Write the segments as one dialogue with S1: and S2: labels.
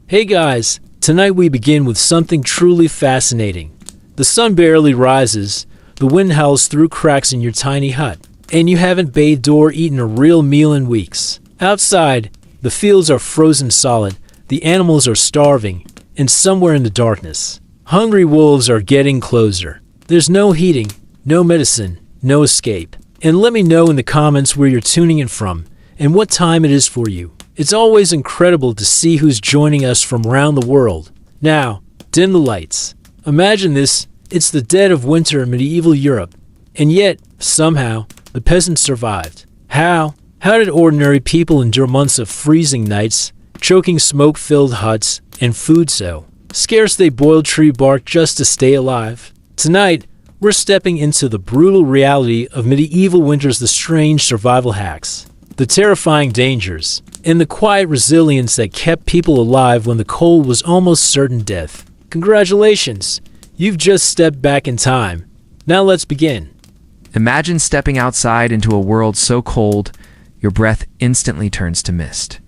S1: Hey guys, tonight we begin with something truly fascinating. The sun barely rises, the wind howls through cracks in your tiny hut, and you haven't bathed or eaten a real meal in weeks. Outside, the fields are frozen solid, the animals are starving, and somewhere in the darkness, hungry wolves are getting closer. There's no heating, no medicine, no escape. And let me know in the comments where you're tuning in from and what time it is for you. It's always incredible to see who's joining us from around the world. Now, dim the lights. Imagine this, it's the dead of winter in medieval Europe. And yet, somehow, the peasants survived. How? How did ordinary people endure months of freezing nights, choking smoke-filled huts, and food so scarce they boiled tree bark just to stay alive? Tonight, we're stepping into the brutal reality of medieval winters, the strange survival hacks, the terrifying dangers, and the quiet resilience that kept people alive when the cold was almost certain death. Congratulations! You've just stepped back in time. Now let's begin.
S2: Imagine stepping outside into a world so cold, your breath instantly turns to mist.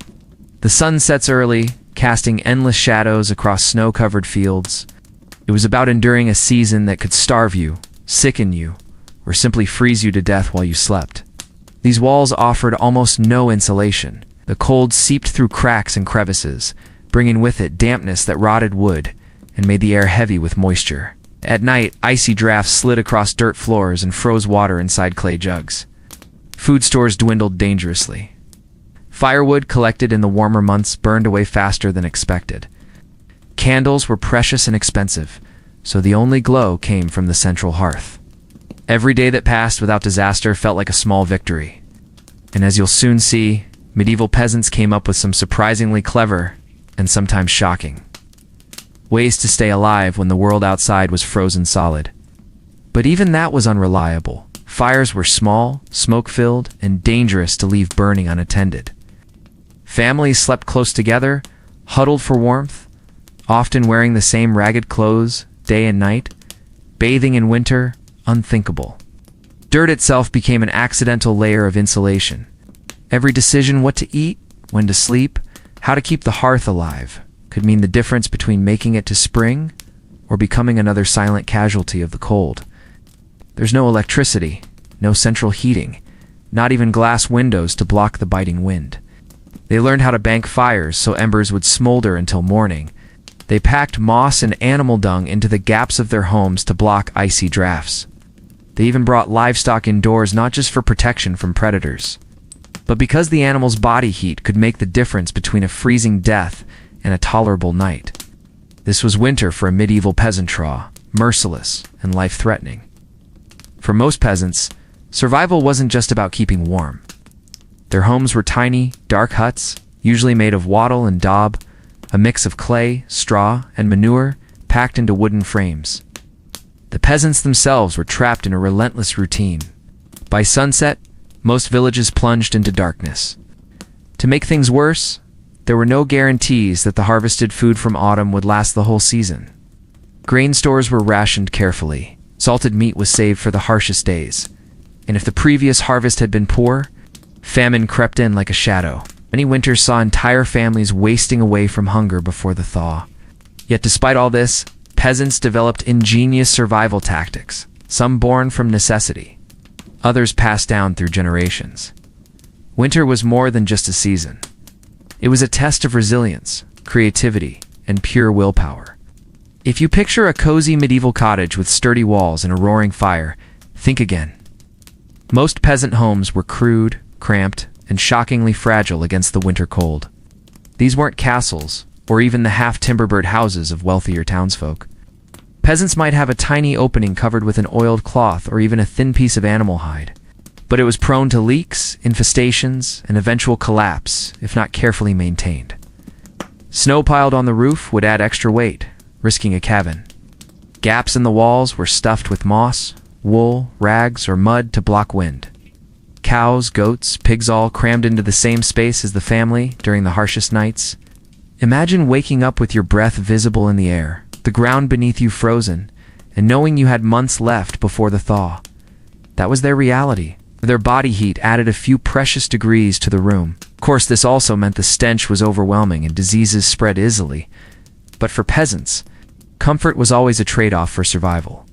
S2: The sun sets early, casting endless shadows across snow-covered fields. It was about enduring a season that could starve you, sicken you, or simply freeze you to death while you slept. These walls offered almost no insulation. The cold seeped through cracks and crevices, bringing with it dampness that rotted wood and made the air heavy with moisture. At night, icy drafts slid across dirt floors and froze water inside clay jugs. Food stores dwindled dangerously. Firewood collected in the warmer months burned away faster than expected. Candles were precious and expensive, so the only glow came from the central hearth. Every day that passed without disaster felt like a small victory. And as you'll soon see, medieval peasants came up with some surprisingly clever, and sometimes shocking, ways to stay alive when the world outside was frozen solid. But even that was unreliable. Fires were small, smoke-filled, and dangerous to leave burning unattended. Families slept close together, huddled for warmth, often wearing the same ragged clothes day and night. Bathing in winter, unthinkable. Dirt itself became an accidental layer of insulation. Every decision what to eat, when to sleep, how to keep the hearth alive could mean the difference between making it to spring or becoming another silent casualty of the cold. There's no electricity, no central heating, not even glass windows to block the biting wind. They learned how to bank fires so embers would smolder until morning. They packed moss and animal dung into the gaps of their homes to block icy drafts. They even brought livestock indoors not just for protection from predators, but because the animal's body heat could make the difference between a freezing death and a tolerable night. This was winter for a medieval peasantry, merciless and life-threatening. For most peasants, survival wasn't just about keeping warm. Their homes were tiny, dark huts, usually made of wattle and daub, a mix of clay, straw, and manure packed into wooden frames. The peasants themselves were trapped in a relentless routine. By sunset, most villages plunged into darkness. To make things worse, there were no guarantees that the harvested food from autumn would last the whole season. Grain stores were rationed carefully. Salted meat was saved for the harshest days. And if the previous harvest had been poor, famine crept in like a shadow. Many winters saw entire families wasting away from hunger before the thaw. Yet despite all this, peasants developed ingenious survival tactics, some born from necessity, others passed down through generations. Winter was more than just a season. It was a test of resilience, creativity, and pure willpower. If you picture a cozy medieval cottage with sturdy walls and a roaring fire, think again. Most peasant homes were crude, cramped, and shockingly fragile against the winter cold. These weren't castles, or even the half-timber-bird houses of wealthier townsfolk. Peasants might have a tiny opening covered with an oiled cloth or even a thin piece of animal hide, but it was prone to leaks, infestations, and eventual collapse if not carefully maintained. Snow piled on the roof would add extra weight, risking a cavern. Gaps in the walls were stuffed with moss, wool, rags, or mud to block wind. Cows, goats, pigs all crammed into the same space as the family during the harshest nights. Imagine waking up with your breath visible in the air, the ground beneath you frozen, and knowing you had months left before the thaw. That was their reality. Their body heat added a few precious degrees to the room. Of course, this also meant the stench was overwhelming and diseases spread easily. But for peasants, comfort was always a trade-off for survival.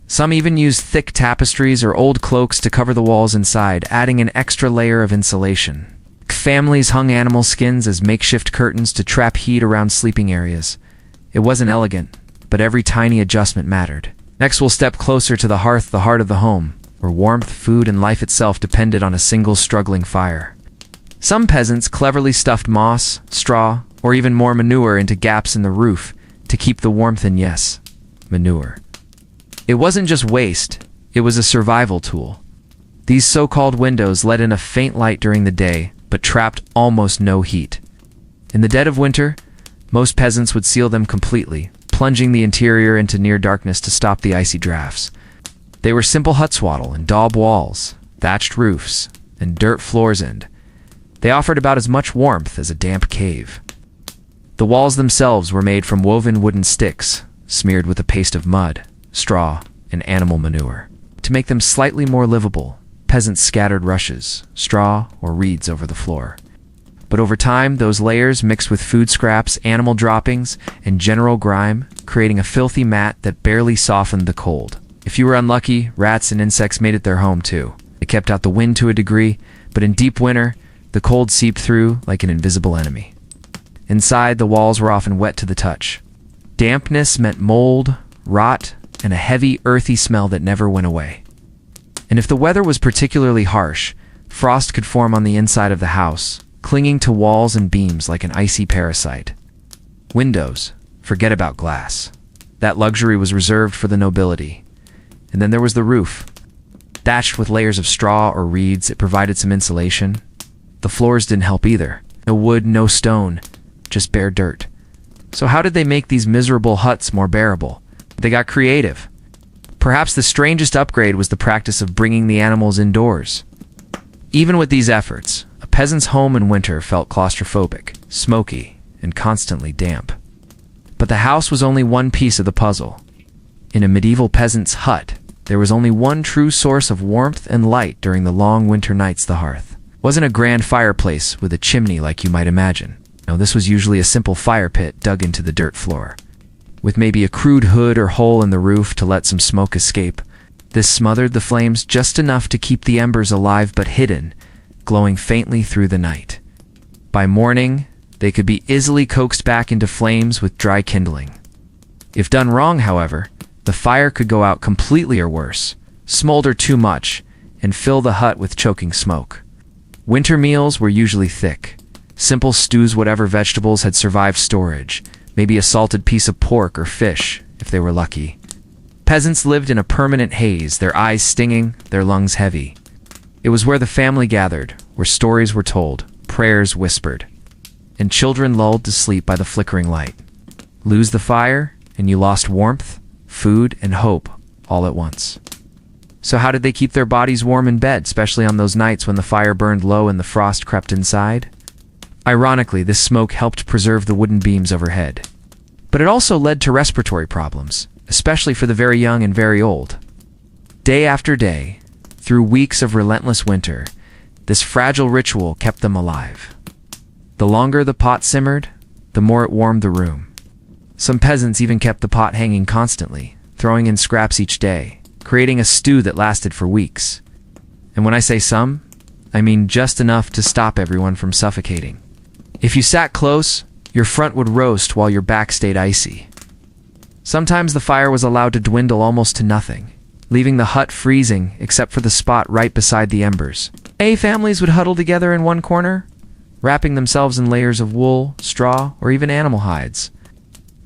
S2: Some even used thick tapestries or old cloaks to cover the walls inside, adding an extra layer of insulation. Families hung animal skins as makeshift curtains to trap heat around sleeping areas. It wasn't elegant, but every tiny adjustment mattered. Next, we'll step closer to the hearth, the heart of the home, where warmth, food, and life itself depended on a single struggling fire. Some peasants cleverly stuffed moss, straw, or even more manure into gaps in the roof to keep the warmth in, yes, manure. It wasn't just waste, it was a survival tool. These so-called windows let in a faint light during the day, but trapped almost no heat. In the dead of winter, most peasants would seal them completely, plunging the interior into near darkness to stop the icy drafts. They were simple hutswaddle and daub walls, thatched roofs, and dirt floors, and they offered about as much warmth as a damp cave. The walls themselves were made from woven wooden sticks, smeared with a paste of mud, straw, and animal manure. To make them slightly more livable, peasants scattered rushes, straw, or reeds over the floor. But over time, those layers mixed with food scraps, animal droppings, and general grime, creating a filthy mat that barely softened the cold. If you were unlucky, rats and insects made it their home too. They kept out the wind to a degree, but in deep winter, the cold seeped through like an invisible enemy. Inside, the walls were often wet to the touch. Dampness meant mold, rot, and a heavy, earthy smell that never went away. And if the weather was particularly harsh, frost could form on the inside of the house, clinging to walls and beams like an icy parasite. Windows, forget about glass. That luxury was reserved for the nobility. And then there was the roof. Thatched with layers of straw or reeds, it provided some insulation. The floors didn't help either. No wood, no stone, just bare dirt. So how did they make these miserable huts more bearable? They got creative. Perhaps the strangest upgrade was the practice of bringing the animals indoors. Even with these efforts, a peasant's home in winter felt claustrophobic, smoky, and constantly damp. But the house was only one piece of the puzzle. In a medieval peasant's hut, there was only one true source of warmth and light during the long winter nights: the hearth. It wasn't a grand fireplace with a chimney like you might imagine. No, this was usually a simple fire pit dug into the dirt floor, with maybe a crude hood or hole in the roof to let some smoke escape. This smothered the flames just enough to keep the embers alive but hidden, glowing faintly through the night. By morning, they could be easily coaxed back into flames with dry kindling. If done wrong, however, the fire could go out completely or worse, smolder too much, and fill the hut with choking smoke. Winter meals were usually thick. Simple stews, whatever vegetables had survived storage, maybe a salted piece of pork or fish, if they were lucky. Peasants lived in a permanent haze, their eyes stinging, their lungs heavy. It was where the family gathered, where stories were told, prayers whispered, and children lulled to sleep by the flickering light. Lose the fire, and you lost warmth, food, and hope all at once. So how did they keep their bodies warm in bed, especially on those nights when the fire burned low and the frost crept inside? Ironically, this smoke helped preserve the wooden beams overhead. But it also led to respiratory problems, especially for the very young and very old. Day after day, through weeks of relentless winter, this fragile ritual kept them alive. The longer the pot simmered, the more it warmed the room. Some peasants even kept the pot hanging constantly, throwing in scraps each day, creating a stew that lasted for weeks. And when I say some, I mean just enough to stop everyone from suffocating. If you sat close, your front would roast while your back stayed icy. Sometimes the fire was allowed to dwindle almost to nothing, leaving the hut freezing except for the spot right beside the embers. Families would huddle together in one corner, wrapping themselves in layers of wool, straw, or even animal hides,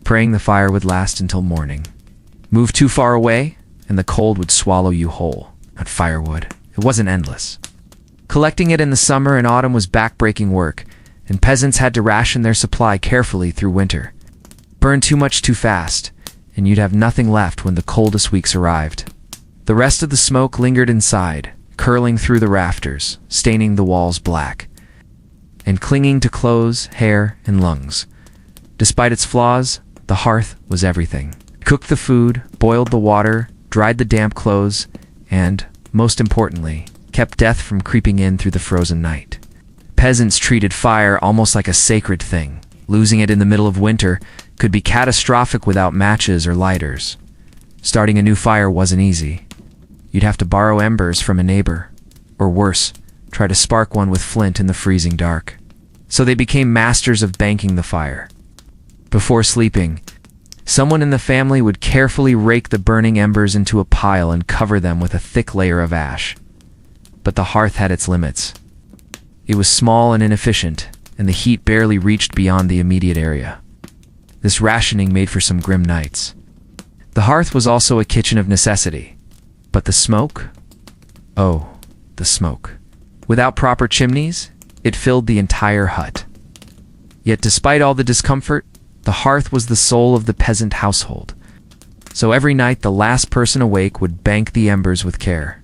S2: praying the fire would last until morning. Move too far away, and the cold would swallow you whole. Not firewood. It wasn't endless. Collecting it in the summer and autumn was back-breaking work, and peasants had to ration their supply carefully through winter. Burn too much too fast, and you'd have nothing left when the coldest weeks arrived. The rest of the smoke lingered inside, curling through the rafters, staining the walls black, and clinging to clothes, hair, and lungs. Despite its flaws, the hearth was everything. Cooked the food, boiled the water, dried the damp clothes, and, most importantly, kept death from creeping in through the frozen night. Peasants treated fire almost like a sacred thing. Losing it in the middle of winter could be catastrophic without matches or lighters. Starting a new fire wasn't easy. You'd have to borrow embers from a neighbor, or worse, try to spark one with flint in the freezing dark. So they became masters of banking the fire. Before sleeping, someone in the family would carefully rake the burning embers into a pile and cover them with a thick layer of ash. But the hearth had its limits. It was small and inefficient, and the heat barely reached beyond the immediate area. This rationing made for some grim nights. The hearth was also a kitchen of necessity. But the smoke? Oh, the smoke. Without proper chimneys, it filled the entire hut. Yet despite all the discomfort, the hearth was the soul of the peasant household. So every night the last person awake would bank the embers with care.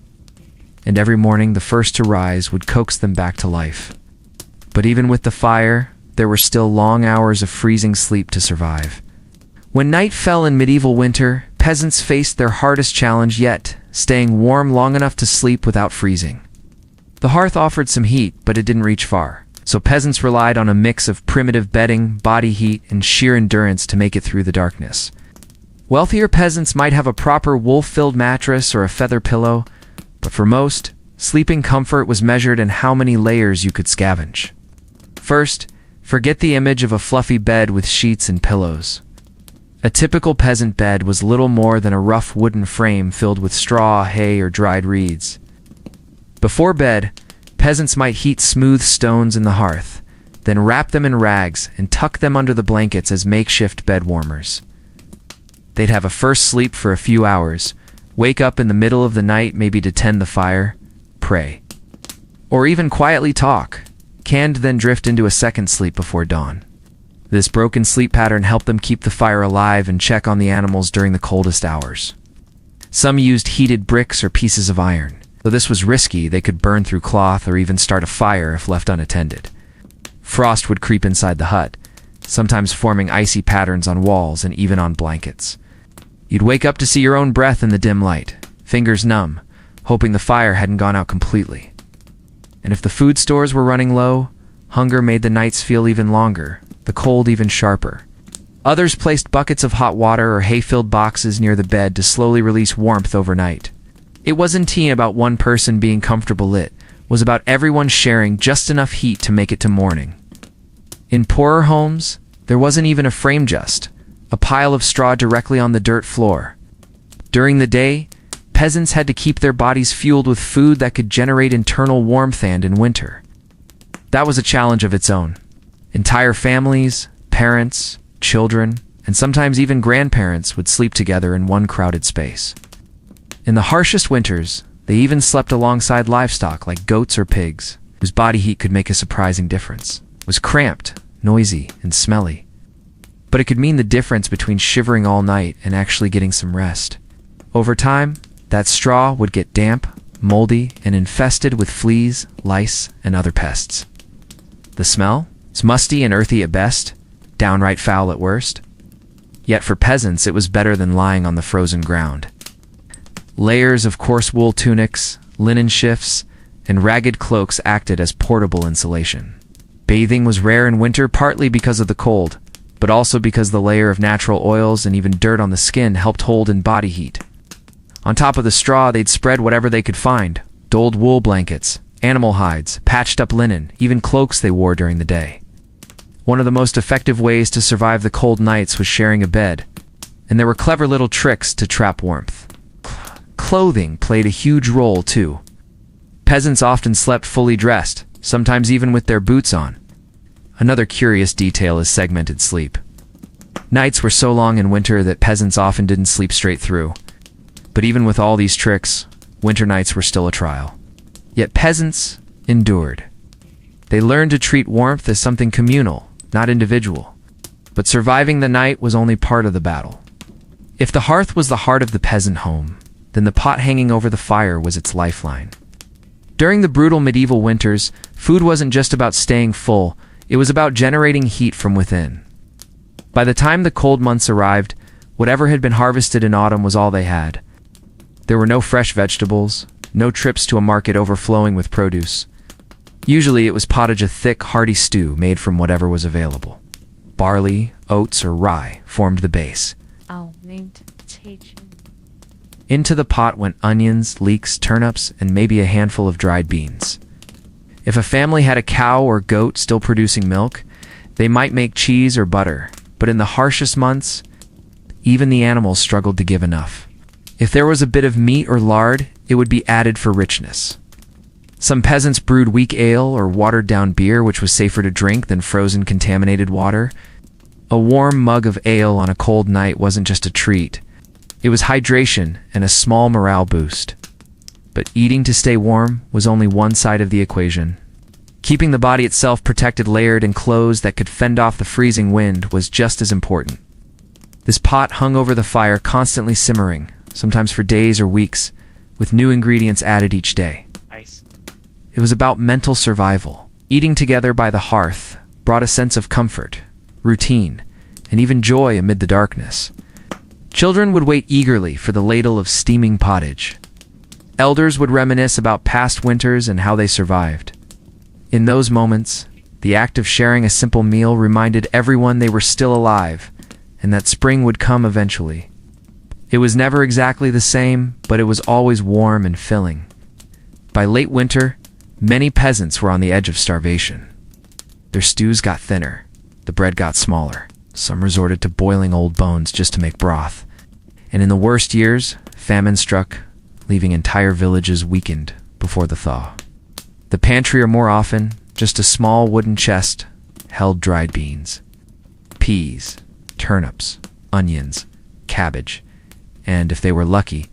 S2: And every morning the first to rise would coax them back to life. But even with the fire, there were still long hours of freezing sleep to survive. When night fell in medieval winter, peasants faced their hardest challenge yet, staying warm long enough to sleep without freezing. The hearth offered some heat, but it didn't reach far, so peasants relied on a mix of primitive bedding, body heat, and sheer endurance to make it through the darkness. Wealthier peasants might have a proper wool-filled mattress or a feather pillow, but for most, sleeping comfort was measured in how many layers you could scavenge. First, forget the image of a fluffy bed with sheets and pillows. A typical peasant bed was little more than a rough wooden frame filled with straw, hay, or dried reeds. Before bed, peasants might heat smooth stones in the hearth, then wrap them in rags and tuck them under the blankets as makeshift bed warmers. They'd have a first sleep for a few hours, wake up in the middle of the night maybe to tend the fire, pray, or even quietly talk, canned then drift into a second sleep before dawn. This broken sleep pattern helped them keep the fire alive and check on the animals during the coldest hours. Some used heated bricks or pieces of iron. Though this was risky, they could burn through cloth or even start a fire if left unattended. Frost would creep inside the hut, sometimes forming icy patterns on walls and even on blankets. You'd wake up to see your own breath in the dim light, fingers numb, hoping the fire hadn't gone out completely. And if the food stores were running low, hunger made the nights feel even longer, the cold even sharper. Others placed buckets of hot water or hay-filled boxes near the bed to slowly release warmth overnight. It wasn't about one person being comfortable lit, it was about everyone sharing just enough heat to make it to morning. In poorer homes, there wasn't even a frame, just a pile of straw directly on the dirt floor. During the day, peasants had to keep their bodies fueled with food that could generate internal warmth, and in winter, that was a challenge of its own. Entire families, parents, children, and sometimes even grandparents would sleep together in one crowded space. In the harshest winters, they even slept alongside livestock like goats or pigs, whose body heat could make a surprising difference. It was cramped, noisy, and smelly. But it could mean the difference between shivering all night and actually getting some rest. Over time, that straw would get damp, moldy, and infested with fleas, lice, and other pests. The smell? It's musty and earthy at best, downright foul at worst. Yet for peasants, it was better than lying on the frozen ground. Layers of coarse wool tunics, linen shifts, and ragged cloaks acted as portable insulation. Bathing was rare in winter, partly because of the cold, but also because the layer of natural oils and even dirt on the skin helped hold in body heat. On top of the straw, they'd spread whatever they could find: doled wool blankets, animal hides, patched up linen, even cloaks they wore during the day. One of the most effective ways to survive the cold nights was sharing a bed, and there were clever little tricks to trap warmth. Clothing played a huge role too. Peasants often slept fully dressed, sometimes even with their boots on. Another curious detail is segmented sleep. Nights were so long in winter that peasants often didn't sleep straight through. But even with all these tricks, winter nights were still a trial. Yet peasants endured. They learned to treat warmth as something communal, not individual. But surviving the night was only part of the battle. If the hearth was the heart of the peasant home, then the pot hanging over the fire was its lifeline. During the brutal medieval winters, food wasn't just about staying full, it was about generating heat from within. By the time the cold months arrived, whatever had been harvested in autumn was all they had. There were no fresh vegetables, no trips to a market overflowing with produce. Usually it was pottage, a thick, hearty stew made from whatever was available. Barley, oats, or rye formed the base. Into the pot went onions, leeks, turnips, and maybe a handful of dried beans. If a family had a cow or goat still producing milk, they might make cheese or butter, but in the harshest months, even the animals struggled to give enough. If there was a bit of meat or lard, it would be added for richness. Some peasants brewed weak ale or watered-down beer, which was safer to drink than frozen, contaminated water. A warm mug of ale on a cold night wasn't just a treat. It was hydration and a small morale boost. But eating to stay warm was only one side of the equation. Keeping the body itself protected, layered, and clothes that could fend off the freezing wind was just as important. This pot hung over the fire, constantly simmering, sometimes for days or weeks, with new ingredients added each day. It was about mental survival. Eating together by the hearth brought a sense of comfort, routine, and even joy amid the darkness. Children would wait eagerly for the ladle of steaming pottage. Elders would reminisce about past winters and how they survived. In those moments, the act of sharing a simple meal reminded everyone they were still alive, and that spring would come eventually. It was never exactly the same, but it was always warm and filling. By late winter, many peasants were on the edge of starvation. Their stews got thinner, the bread got smaller. Some resorted to boiling old bones just to make broth. And in the worst years, famine struck, leaving entire villages weakened before the thaw. The pantry, or more often, just a small wooden chest, held dried beans, peas, turnips, onions, cabbage, and, if they were lucky,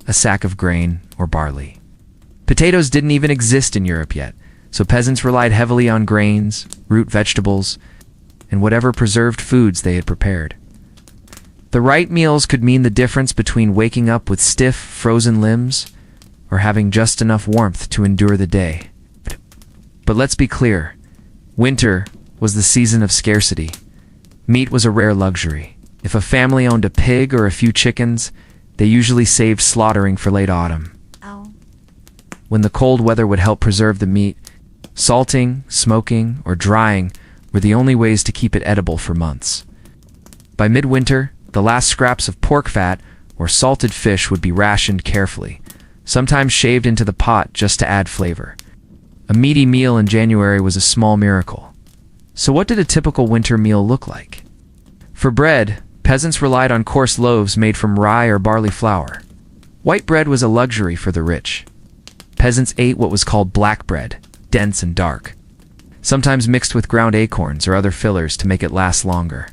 S2: a sack of grain or barley. Potatoes didn't even exist in Europe yet, so peasants relied heavily on grains, root vegetables, and whatever preserved foods they had prepared. The right meals could mean the difference between waking up with stiff, frozen limbs or having just enough warmth to endure the day. But let's be clear, winter was the season of scarcity. Meat was a rare luxury. If a family owned a pig or a few chickens, they usually saved slaughtering for late autumn. When the cold weather would help preserve the meat, salting, smoking, or drying were the only ways to keep it edible for months. By midwinter, the last scraps of pork fat or salted fish would be rationed carefully, sometimes shaved into the pot just to add flavor. A meaty meal in January was a small miracle. So what did a typical winter meal look like? For bread, peasants relied on coarse loaves made from rye or barley flour. White bread was a luxury for the rich. Peasants ate what was called black bread, dense and dark, sometimes mixed with ground acorns or other fillers to make it last longer.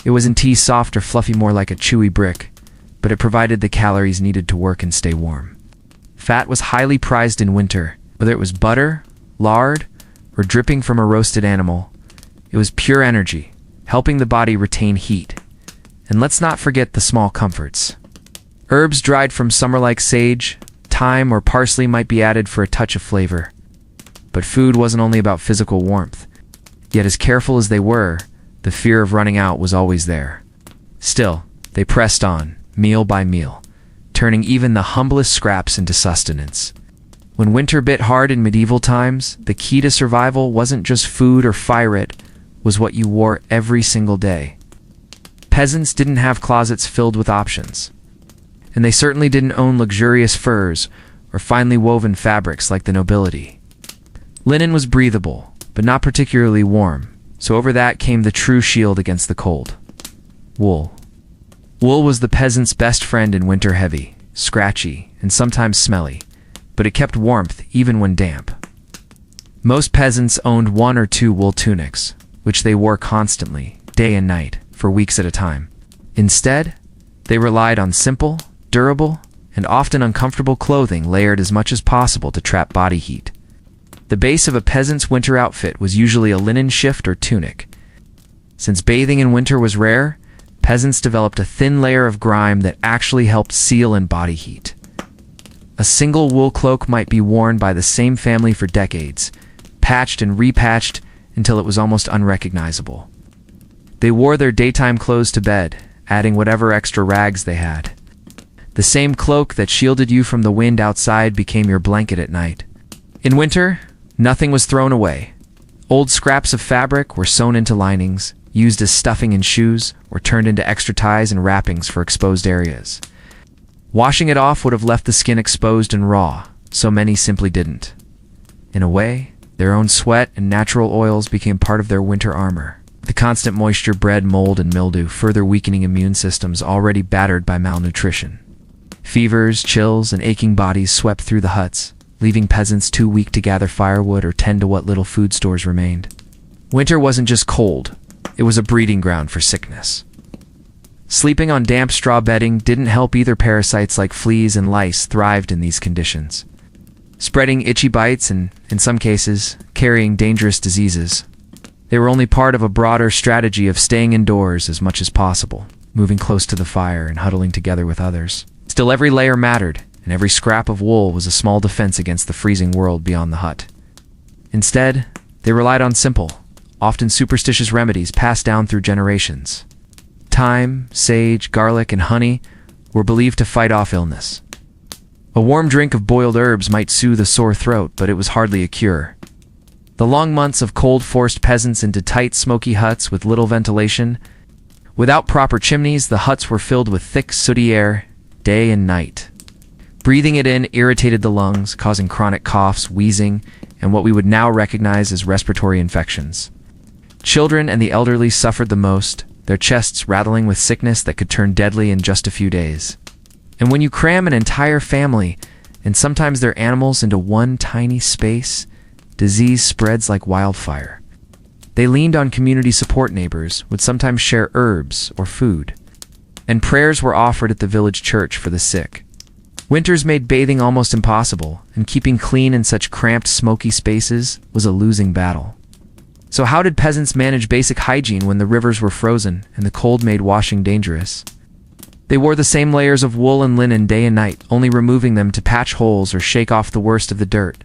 S2: It was in tea, soft or fluffy, more like a chewy brick, but it provided the calories needed to work and stay warm. Fat was highly prized in winter, whether it was butter, lard, or dripping from a roasted animal. It was pure energy, helping the body retain heat. And let's not forget the small comforts. Herbs dried from summer like sage, thyme, or parsley might be added for a touch of flavor. But food wasn't only about physical warmth. Yet as careful as they were, the fear of running out was always there. Still, they pressed on, meal by meal, turning even the humblest scraps into sustenance. When winter bit hard in medieval times, the key to survival wasn't just food or fire, it was what you wore every single day. Peasants didn't have closets filled with options. And they certainly didn't own luxurious furs or finely woven fabrics like the nobility. Linen was breathable, but not particularly warm, so over that came the true shield against the cold. Wool. Wool was the peasant's best friend in winter, heavy, scratchy, and sometimes smelly, but it kept warmth even when damp. Most peasants owned 1 or 2 wool tunics, which they wore constantly, day and night, for weeks at a time. Instead, they relied on simple, durable, and often uncomfortable clothing layered as much as possible to trap body heat. The base of a peasant's winter outfit was usually a linen shift or tunic. Since bathing in winter was rare, peasants developed a thin layer of grime that actually helped seal in body heat. A single wool cloak might be worn by the same family for decades, patched and repatched until it was almost unrecognizable. They wore their daytime clothes to bed, adding whatever extra rags they had. The same cloak that shielded you from the wind outside became your blanket at night. In winter, nothing was thrown away. Old scraps of fabric were sewn into linings, used as stuffing in shoes, or turned into extra ties and wrappings for exposed areas. Washing it off would have left the skin exposed and raw, so many simply didn't. In a way, their own sweat and natural oils became part of their winter armor. The constant moisture bred mold and mildew, further weakening immune systems already battered by malnutrition. Fevers, chills, and aching bodies swept through the huts, leaving peasants too weak to gather firewood or tend to what little food stores remained. Winter wasn't just cold, it was a breeding ground for sickness. Sleeping on damp straw bedding didn't help either. Parasites like fleas and lice thrived in these conditions, spreading itchy bites and, in some cases, carrying dangerous diseases. They were only part of a broader strategy of staying indoors as much as possible, moving close to the fire and huddling together with others. Still, every layer mattered, and every scrap of wool was a small defense against the freezing world beyond the hut. Instead, they relied on simple, often superstitious remedies passed down through generations. Thyme, sage, garlic, and honey were believed to fight off illness. A warm drink of boiled herbs might soothe a sore throat, but it was hardly a cure. The long months of cold forced peasants into tight, smoky huts with little ventilation. Without proper chimneys, the huts were filled with thick, sooty air, day and night. Breathing it in irritated the lungs, causing chronic coughs, wheezing, and what we would now recognize as respiratory infections. Children and the elderly suffered the most, their chests rattling with sickness that could turn deadly in just a few days. And when you cram an entire family, and sometimes their animals, into one tiny space, disease spreads like wildfire. They leaned on community support. Neighbors would sometimes share herbs or food, and prayers were offered at the village church for the sick. Winters made bathing almost impossible, and keeping clean in such cramped, smoky spaces was a losing battle. So how did peasants manage basic hygiene when the rivers were frozen and the cold made washing dangerous? They wore the same layers of wool and linen day and night, only removing them to patch holes or shake off the worst of the dirt.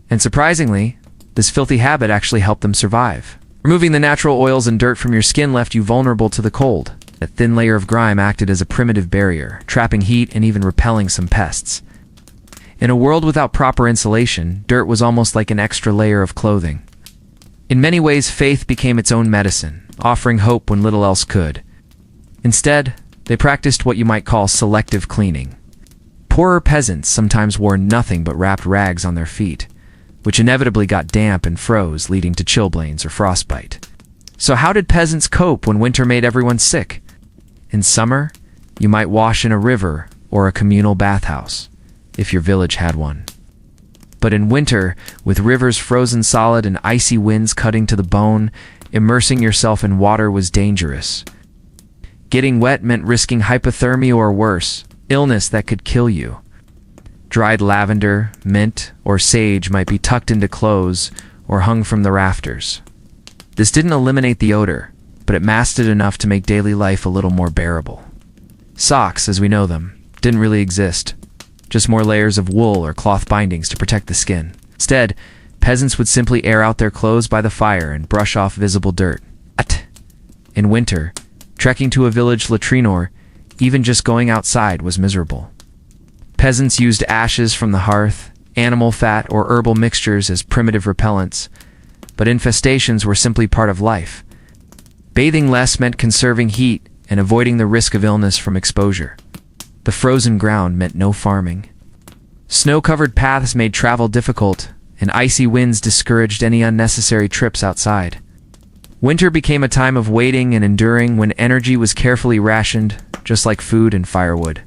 S2: And surprisingly, this filthy habit actually helped them survive. Removing the natural oils and dirt from your skin left you vulnerable to the cold. That thin layer of grime acted as a primitive barrier, trapping heat and even repelling some pests. In a world without proper insulation, dirt was almost like an extra layer of clothing. In many ways, faith became its own medicine, offering hope when little else could. Instead, they practiced what you might call selective cleaning. Poorer peasants sometimes wore nothing but wrapped rags on their feet, which inevitably got damp and froze, leading to chilblains or frostbite. So how did peasants cope when winter made everyone sick? In summer, you might wash in a river or a communal bathhouse, if your village had one. But in winter, with rivers frozen solid and icy winds cutting to the bone, immersing yourself in water was dangerous. Getting wet meant risking hypothermia or worse, illness that could kill you. Dried lavender, mint, or sage might be tucked into clothes or hung from the rafters. This didn't eliminate the odor, but it masked it enough to make daily life a little more bearable. Socks, as we know them, didn't really exist. Just more layers of wool or cloth bindings to protect the skin. Instead, peasants would simply air out their clothes by the fire and brush off visible dirt. In winter, trekking to a village latrine or even just going outside was miserable. Peasants used ashes from the hearth, animal fat, or herbal mixtures as primitive repellents, but infestations were simply part of life. Bathing less meant conserving heat and avoiding the risk of illness from exposure. The frozen ground meant no farming. Snow-covered paths made travel difficult, and icy winds discouraged any unnecessary trips outside. Winter became a time of waiting and enduring when energy was carefully rationed, just like food and firewood.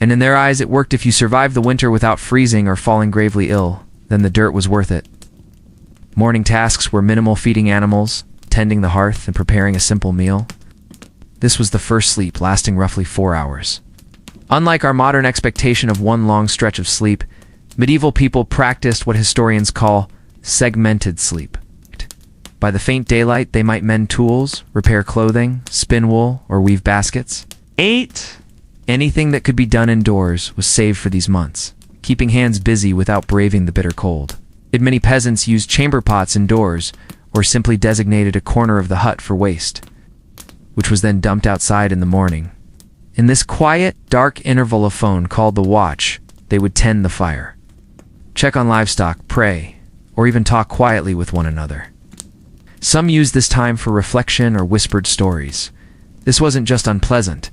S2: And in their eyes, it worked. If you survived the winter without freezing or falling gravely ill, then the dirt was worth it. Morning tasks were minimal: feeding animals, tending the hearth, and preparing a simple meal. This was the first sleep, lasting roughly 4 hours. Unlike our modern expectation of one long stretch of sleep, medieval people practiced what historians call segmented sleep. By the faint daylight, they might mend tools, repair clothing, spin wool, or weave baskets. 8. Anything that could be done indoors was saved for these months, keeping hands busy without braving the bitter cold. Many peasants used chamber pots indoors, or simply designated a corner of the hut for waste, which was then dumped outside in the morning. In this quiet, dark interval of phone called the watch, they would tend the fire, check on livestock, pray, or even talk quietly with one another. Some used this time for reflection or whispered stories. This wasn't just unpleasant,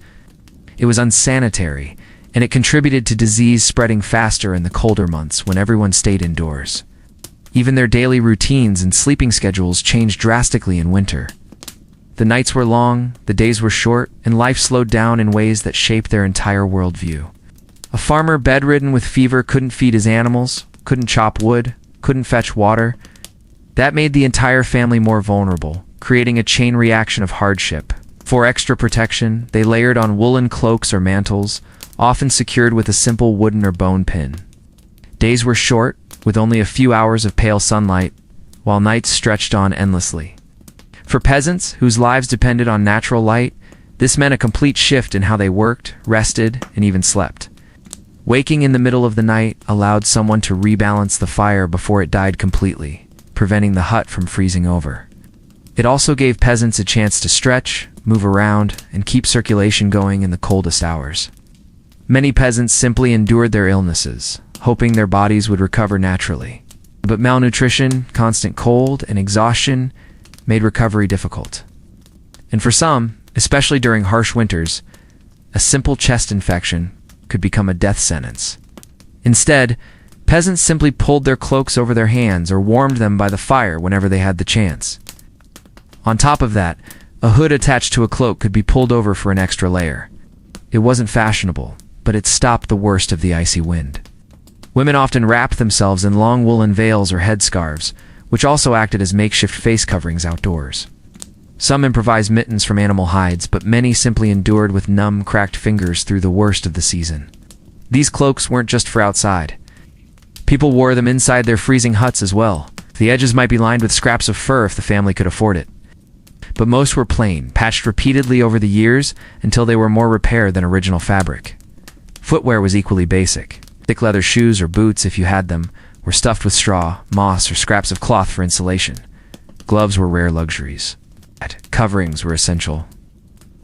S2: it was unsanitary, and it contributed to disease spreading faster in the colder months when everyone stayed indoors. Even their daily routines and sleeping schedules changed drastically in winter. The nights were long, the days were short, and life slowed down in ways that shaped their entire worldview. A farmer bedridden with fever couldn't feed his animals, couldn't chop wood, couldn't fetch water. That made the entire family more vulnerable, creating a chain reaction of hardship. For extra protection, they layered on woolen cloaks or mantles, often secured with a simple wooden or bone pin. Days were short, with only a few hours of pale sunlight, while nights stretched on endlessly. For peasants, whose lives depended on natural light, this meant a complete shift in how they worked, rested, and even slept. Waking in the middle of the night allowed someone to rebalance the fire before it died completely, preventing the hut from freezing over. It also gave peasants a chance to stretch, move around, and keep circulation going in the coldest hours. Many peasants simply endured their illnesses, hoping their bodies would recover naturally. But malnutrition, constant cold, and exhaustion made recovery difficult. And for some, especially during harsh winters, a simple chest infection could become a death sentence. Instead, peasants simply pulled their cloaks over their hands or warmed them by the fire whenever they had the chance. On top of that, a hood attached to a cloak could be pulled over for an extra layer. It wasn't fashionable, but it stopped the worst of the icy wind. Women often wrapped themselves in long woolen veils or headscarves, which also acted as makeshift face coverings outdoors. Some improvised mittens from animal hides, but many simply endured with numb, cracked fingers through the worst of the season. These cloaks weren't just for outside. People wore them inside their freezing huts as well. The edges might be lined with scraps of fur if the family could afford it. But most were plain, patched repeatedly over the years until they were more repair than original fabric. Footwear was equally basic. Thick leather shoes or boots, if you had them, were stuffed with straw, moss, or scraps of cloth for insulation. Gloves were rare luxuries. Coverings were essential.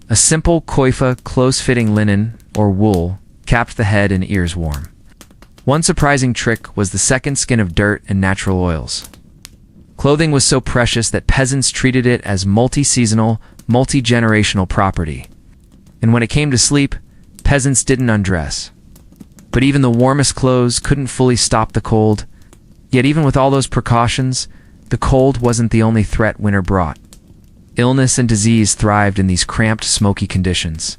S2: A simple coifa, close-fitting linen, or wool, capped the head and ears warm. One surprising trick was the second skin of dirt and natural oils. Clothing was so precious that peasants treated it as multi-seasonal, multi-generational property. And when it came to sleep, peasants didn't undress. But even the warmest clothes couldn't fully stop the cold. Yet even with all those precautions, the cold wasn't the only threat winter brought. Illness and disease thrived in these cramped, smoky conditions.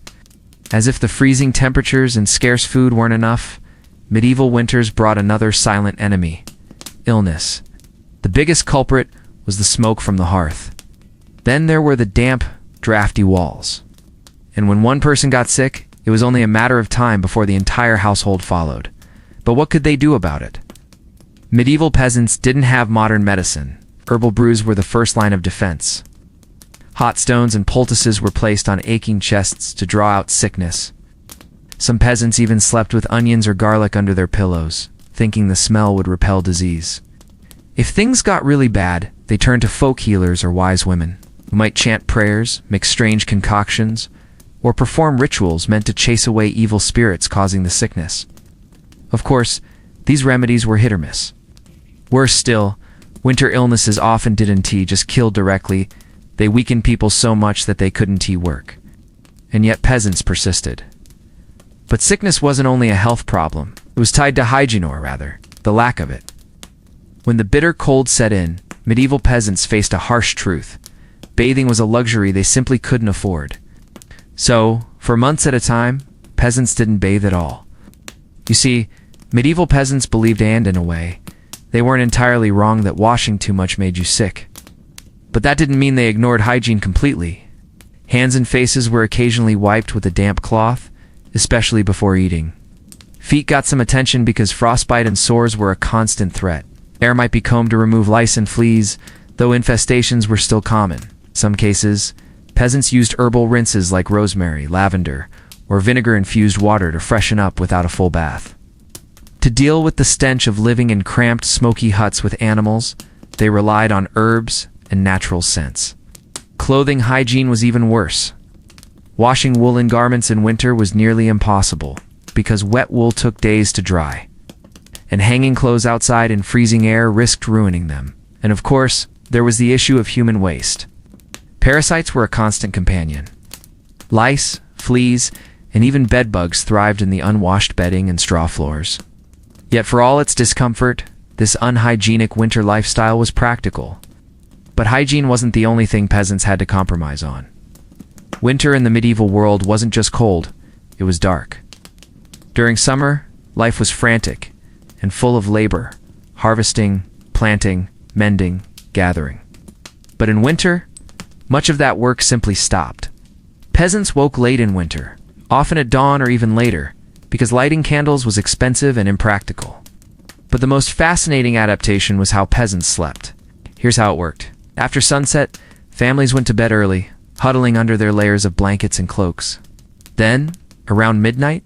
S2: As if the freezing temperatures and scarce food weren't enough, medieval winters brought another silent enemy: illness. The biggest culprit was the smoke from the hearth. Then there were the damp, drafty walls. And when one person got sick, it was only a matter of time before the entire household followed. But what could they do about it? Medieval peasants didn't have modern medicine. Herbal brews were the first line of defense. Hot stones and poultices were placed on aching chests to draw out sickness. Some peasants even slept with onions or garlic under their pillows, thinking the smell would repel disease. If things got really bad, they turned to folk healers or wise women, who might chant prayers, mix strange concoctions, or perform rituals meant to chase away evil spirits causing the sickness. Of course, these remedies were hit or miss. Worse still, winter illnesses often didn't just kill directly. They weakened people so much that they couldn't work. And yet peasants persisted. But sickness wasn't only a health problem. It was tied to hygiene, or rather, the lack of it. When the bitter cold set in, medieval peasants faced a harsh truth. Bathing was a luxury they simply couldn't afford. So, for months at a time, peasants didn't bathe at all. You see, medieval peasants believed, and in a way, they weren't entirely wrong, that washing too much made you sick. But that didn't mean they ignored hygiene completely. Hands and faces were occasionally wiped with a damp cloth, especially before eating. Feet got some attention because frostbite and sores were a constant threat. Hair might be combed to remove lice and fleas, though infestations were still common. In some cases, peasants used herbal rinses like rosemary, lavender, or vinegar-infused water to freshen up without a full bath. To deal with the stench of living in cramped, smoky huts with animals, they relied on herbs and natural scents. Clothing hygiene was even worse. Washing woolen garments in winter was nearly impossible, because wet wool took days to dry. And hanging clothes outside in freezing air risked ruining them. And of course, there was the issue of human waste. Parasites were a constant companion. Lice, fleas, and even bedbugs thrived in the unwashed bedding and straw floors. Yet for all its discomfort, this unhygienic winter lifestyle was practical. But hygiene wasn't the only thing peasants had to compromise on. Winter in the medieval world wasn't just cold, it was dark. During summer, life was frantic and full of labor, harvesting, planting, mending, gathering. But in winter, much of that work simply stopped. Peasants woke late in winter, often at dawn or even later, because lighting candles was expensive and impractical. But the most fascinating adaptation was how peasants slept. Here's how it worked. After sunset, families went to bed early, huddling under their layers of blankets and cloaks. Then, around midnight,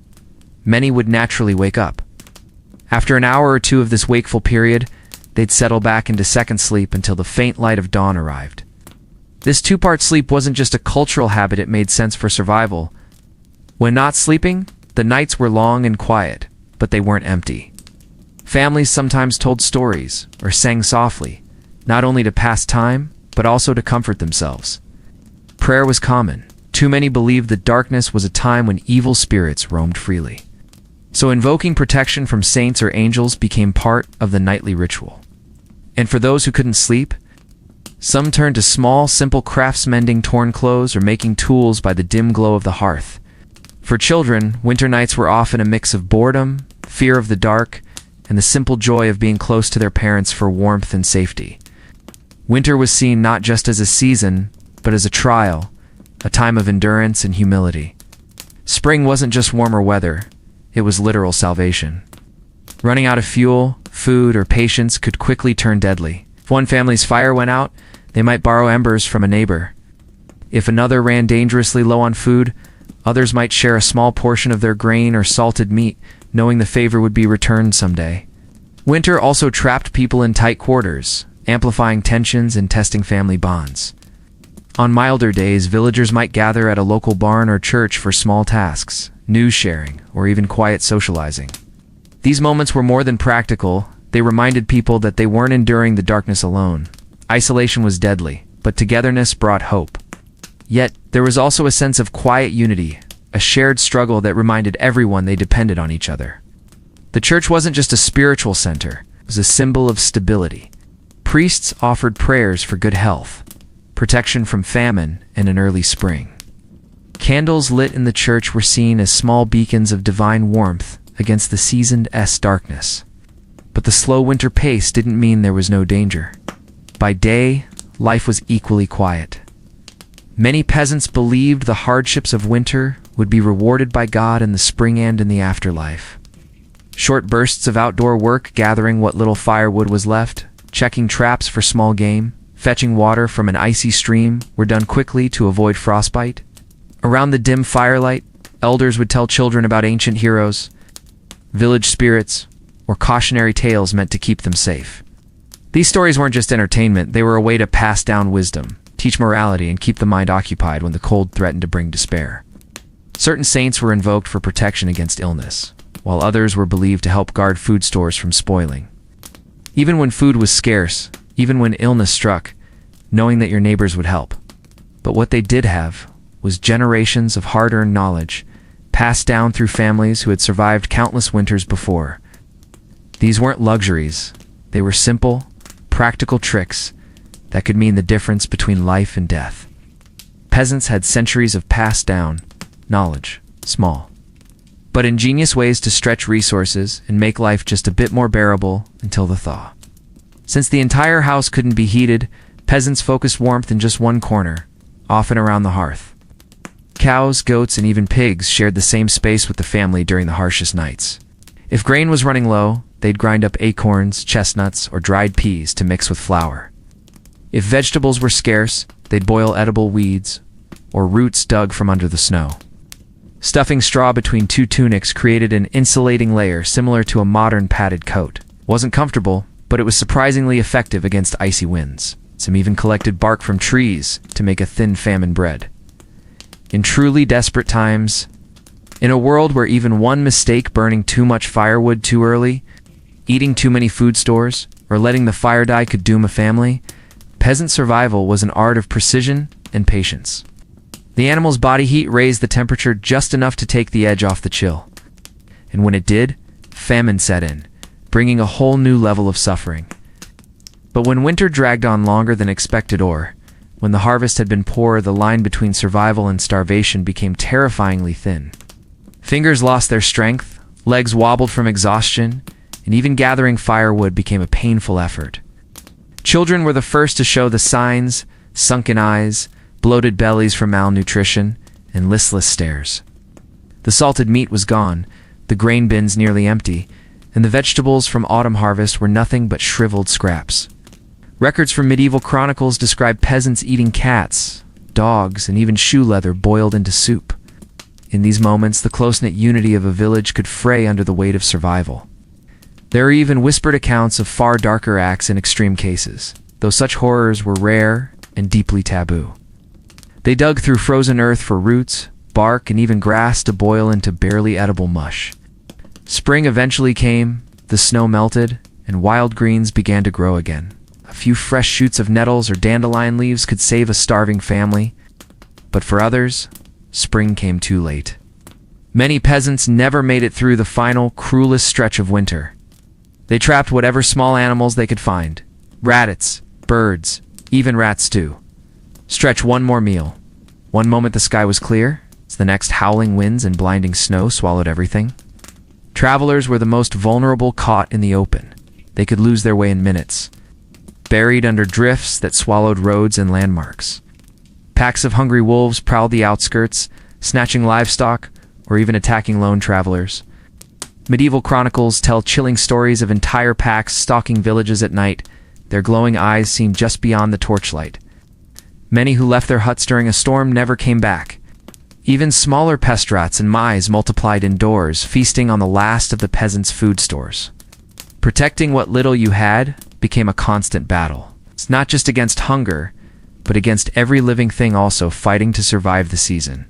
S2: many would naturally wake up. After an hour or two of this wakeful period, they'd settle back into second sleep until the faint light of dawn arrived. This two-part sleep wasn't just a cultural habit, it made sense for survival. When not sleeping, the nights were long and quiet, but they weren't empty. Families sometimes told stories or sang softly, not only to pass time, but also to comfort themselves. Prayer was common. Too many believed that darkness was a time when evil spirits roamed freely. So invoking protection from saints or angels became part of the nightly ritual. And for those who couldn't sleep, some turned to small, simple crafts, mending torn clothes or making tools by the dim glow of the hearth. For children, winter nights were often a mix of boredom, fear of the dark, and the simple joy of being close to their parents for warmth and safety. Winter was seen not just as a season, but as a trial, a time of endurance and humility. Spring wasn't just warmer weather, it was literal salvation. Running out of fuel, food, or patience could quickly turn deadly. If one family's fire went out, they might borrow embers from a neighbor. If another ran dangerously low on food, others might share a small portion of their grain or salted meat, knowing the favor would be returned someday. Winter also trapped people in tight quarters, amplifying tensions and testing family bonds. On milder days, villagers might gather at a local barn or church for small tasks, news sharing, or even quiet socializing. These moments were more than practical, they reminded people that they weren't enduring the darkness alone. Isolation was deadly, but togetherness brought hope. Yet, there was also a sense of quiet unity, a shared struggle that reminded everyone they depended on each other. The church wasn't just a spiritual center, it was a symbol of stability. Priests offered prayers for good health, protection from famine, and an early spring. Candles lit in the church were seen as small beacons of divine warmth against the seasoned-s darkness. But the slow winter pace didn't mean there was no danger. By day, life was equally quiet. Many peasants believed the hardships of winter would be rewarded by God in the spring and in the afterlife. Short bursts of outdoor work, gathering what little firewood was left, checking traps for small game, fetching water from an icy stream, were done quickly to avoid frostbite. Around the dim firelight, elders would tell children about ancient heroes, village spirits, or cautionary tales meant to keep them safe. These stories weren't just entertainment, they were a way to pass down wisdom, teach morality, and keep the mind occupied when the cold threatened to bring despair. Certain saints were invoked for protection against illness, while others were believed to help guard food stores from spoiling. Even when food was scarce, even when illness struck, knowing that your neighbors would help. But what they did have was generations of hard-earned knowledge, passed down through families who had survived countless winters before. These weren't luxuries, they were simple, practical tricks that could mean the difference between life and death. Peasants had centuries of passed down knowledge, small, but ingenious ways to stretch resources and make life just a bit more bearable until the thaw. Since the entire house couldn't be heated, peasants focused warmth in just one corner, often around the hearth. Cows, goats, and even pigs shared the same space with the family during the harshest nights. If grain was running low, they'd grind up acorns, chestnuts, or dried peas to mix with flour. If vegetables were scarce, they'd boil edible weeds or roots dug from under the snow. Stuffing straw between two tunics created an insulating layer similar to a modern padded coat. Wasn't comfortable, but it was surprisingly effective against icy winds. Some even collected bark from trees to make a thin famine bread. In truly desperate times, in a world where even one mistake, burning too much firewood too early, eating too many food stores, or letting the fire die could doom a family, peasant survival was an art of precision and patience. The animal's body heat raised the temperature just enough to take the edge off the chill. And when it did, famine set in, bringing a whole new level of suffering. But when winter dragged on longer than expected, or when the harvest had been poor, the line between survival and starvation became terrifyingly thin. Fingers lost their strength, legs wobbled from exhaustion, and even gathering firewood became a painful effort. Children were the first to show the signs: sunken eyes, bloated bellies from malnutrition, and listless stares. The salted meat was gone, the grain bins nearly empty, and the vegetables from autumn harvest were nothing but shriveled scraps. Records from medieval chronicles describe peasants eating cats, dogs, and even shoe leather boiled into soup. In these moments, the close-knit unity of a village could fray under the weight of survival. There are even whispered accounts of far darker acts in extreme cases, though such horrors were rare and deeply taboo. They dug through frozen earth for roots, bark, and even grass to boil into barely edible mush. Spring eventually came, the snow melted, and wild greens began to grow again. A few fresh shoots of nettles or dandelion leaves could save a starving family, but for others, spring came too late. Many peasants never made it through the final, cruelest stretch of winter. They trapped whatever small animals they could find: rabbits, birds, even rats too. Stretch one more meal. One moment the sky was clear, as the next howling winds and blinding snow swallowed everything. Travelers were the most vulnerable, caught in the open. They could lose their way in minutes, buried under drifts that swallowed roads and landmarks. Packs of hungry wolves prowled the outskirts, snatching livestock or even attacking lone travelers. Medieval chronicles tell chilling stories of entire packs stalking villages at night, their glowing eyes seen just beyond the torchlight. Many who left their huts during a storm never came back. Even smaller pest rats and mice multiplied indoors, feasting on the last of the peasants' food stores. Protecting what little you had became a constant battle. It's not just against hunger, but against every living thing also fighting to survive the season.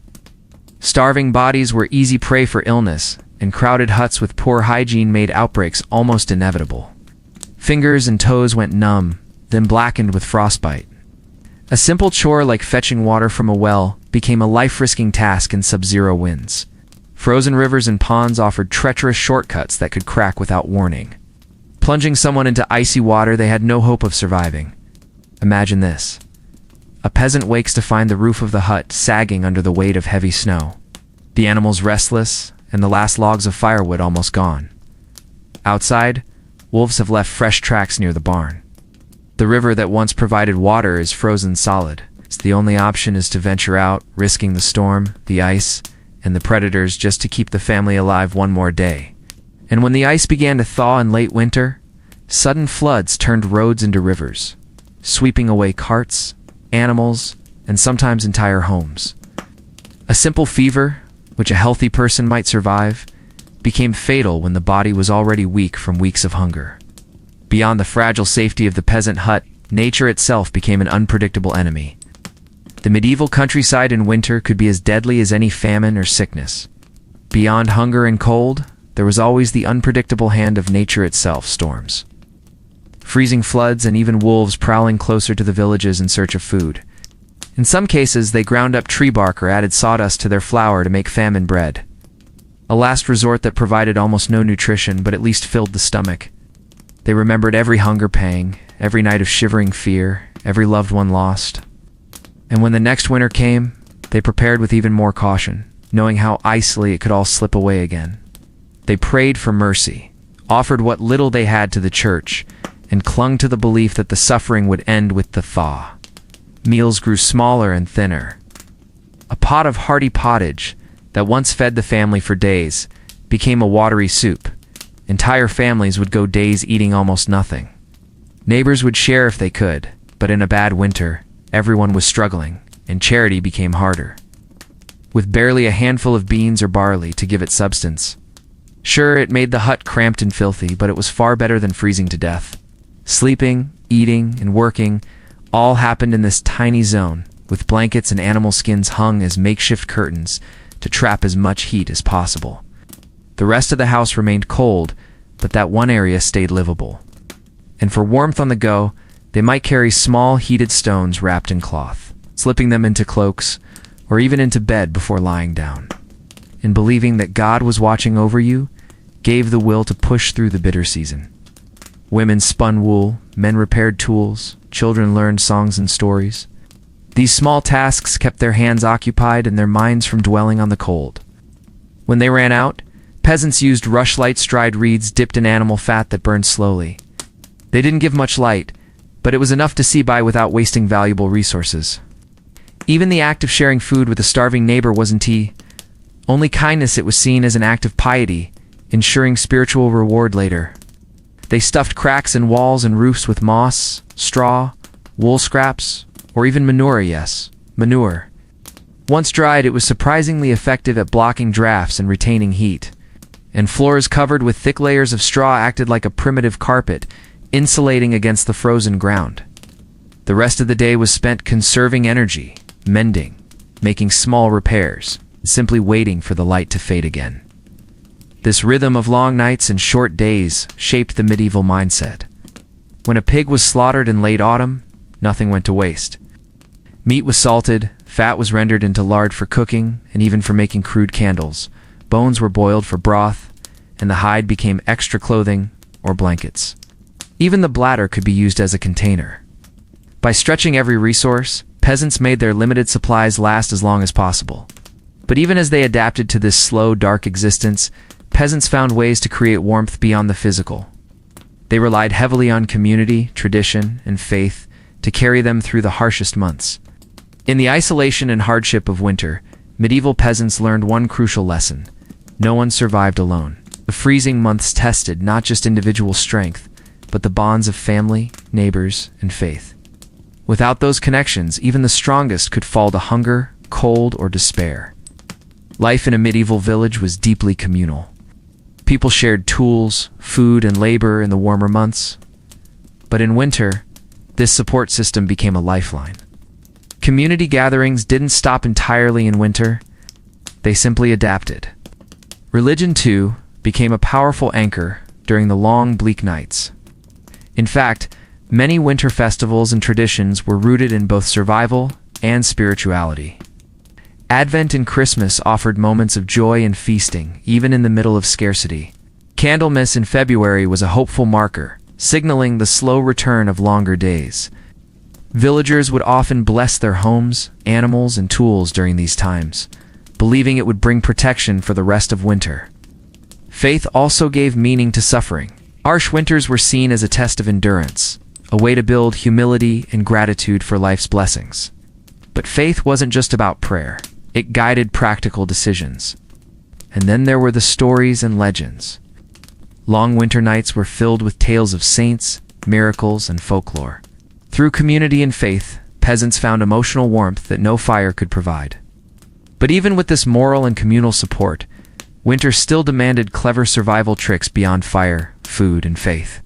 S2: Starving bodies were easy prey for illness, and crowded huts with poor hygiene made outbreaks almost inevitable. Fingers and toes went numb, then blackened with frostbite. A simple chore like fetching water from a well became a life-risking task in sub-zero winds. Frozen rivers and ponds offered treacherous shortcuts that could crack without warning. Plunging someone into icy water, they had no hope of surviving. Imagine this. A peasant wakes to find the roof of the hut sagging under the weight of heavy snow. The animals restless, and the last logs of firewood almost gone. Outside, wolves have left fresh tracks near the barn. The river that once provided water is frozen solid. So the only option is to venture out, risking the storm, the ice, and the predators just to keep the family alive one more day. And when the ice began to thaw in late winter, sudden floods turned roads into rivers, sweeping away carts, animals, and sometimes entire homes. A simple fever, which a healthy person might survive, became fatal when the body was already weak from weeks of hunger. Beyond the fragile safety of the peasant hut, nature itself became an unpredictable enemy. The medieval countryside in winter could be as deadly as any famine or sickness. Beyond hunger and cold, there was always the unpredictable hand of nature itself: storms. Freezing floods and even wolves prowling closer to the villages in search of food. In some cases, they ground up tree bark or added sawdust to their flour to make famine bread. A last resort that provided almost no nutrition, but at least filled the stomach. They remembered every hunger pang, every night of shivering fear, every loved one lost. And when the next winter came, they prepared with even more caution, knowing how icily it could all slip away again. They prayed for mercy, offered what little they had to the church, and clung to the belief that the suffering would end with the thaw. Meals grew smaller and thinner. A pot of hearty pottage that once fed the family for days became a watery soup. Entire families would go days eating almost nothing. Neighbors would share if they could, but in a bad winter, everyone was struggling, and charity became harder. With barely a handful of beans or barley to give it substance. Sure, it made the hut cramped and filthy, but it was far better than freezing to death. Sleeping, eating, and working all happened in this tiny zone, with blankets and animal skins hung as makeshift curtains to trap as much heat as possible. The rest of the house remained cold, but that one area stayed livable. And for warmth on the go, they might carry small heated stones wrapped in cloth, slipping them into cloaks or even into bed before lying down. And believing that God was watching over you, gave the will to push through the bitter season. Women spun wool, men repaired tools, children learned songs and stories. These small tasks kept their hands occupied and their minds from dwelling on the cold. When they ran out, peasants used rushlights, dried reeds dipped in animal fat that burned slowly. They didn't give much light, but it was enough to see by without wasting valuable resources. Even the act of sharing food with a starving neighbor wasn't only kindness. It was seen as an act of piety, ensuring spiritual reward later. They stuffed cracks in walls and roofs with moss, straw, wool scraps, or even manure. Yes, manure. Once dried, it was surprisingly effective at blocking drafts and retaining heat. And floors covered with thick layers of straw acted like a primitive carpet, insulating against the frozen ground. The rest of the day was spent conserving energy, mending, making small repairs, simply waiting for the light to fade again. This rhythm of long nights and short days shaped the medieval mindset. When a pig was slaughtered in late autumn, nothing went to waste. Meat was salted, fat was rendered into lard for cooking and even for making crude candles. Bones were boiled for broth, and the hide became extra clothing or blankets. Even the bladder could be used as a container. By stretching every resource, peasants made their limited supplies last as long as possible. But even as they adapted to this slow, dark existence, peasants found ways to create warmth beyond the physical. They relied heavily on community, tradition, and faith to carry them through the harshest months. In the isolation and hardship of winter, medieval peasants learned one crucial lesson: no one survived alone. The freezing months tested not just individual strength, but the bonds of family, neighbors, and faith. Without those connections, even the strongest could fall to hunger, cold, or despair. Life in a medieval village was deeply communal. People shared tools, food, and labor in the warmer months. But in winter, this support system became a lifeline. Community gatherings didn't stop entirely in winter. They simply adapted. Religion, too, became a powerful anchor during the long, bleak nights. In fact, many winter festivals and traditions were rooted in both survival and spirituality. Advent and Christmas offered moments of joy and feasting, even in the middle of scarcity. Candlemas in February was a hopeful marker, signaling the slow return of longer days. Villagers would often bless their homes, animals, and tools during these times, believing it would bring protection for the rest of winter. Faith also gave meaning to suffering. Harsh winters were seen as a test of endurance, a way to build humility and gratitude for life's blessings. But faith wasn't just about prayer. It guided practical decisions. And then there were the stories and legends. Long winter nights were filled with tales of saints, miracles, and folklore. Through community and faith, peasants found emotional warmth that no fire could provide. But even with this moral and communal support, winter still demanded clever survival tricks beyond fire, food, and faith.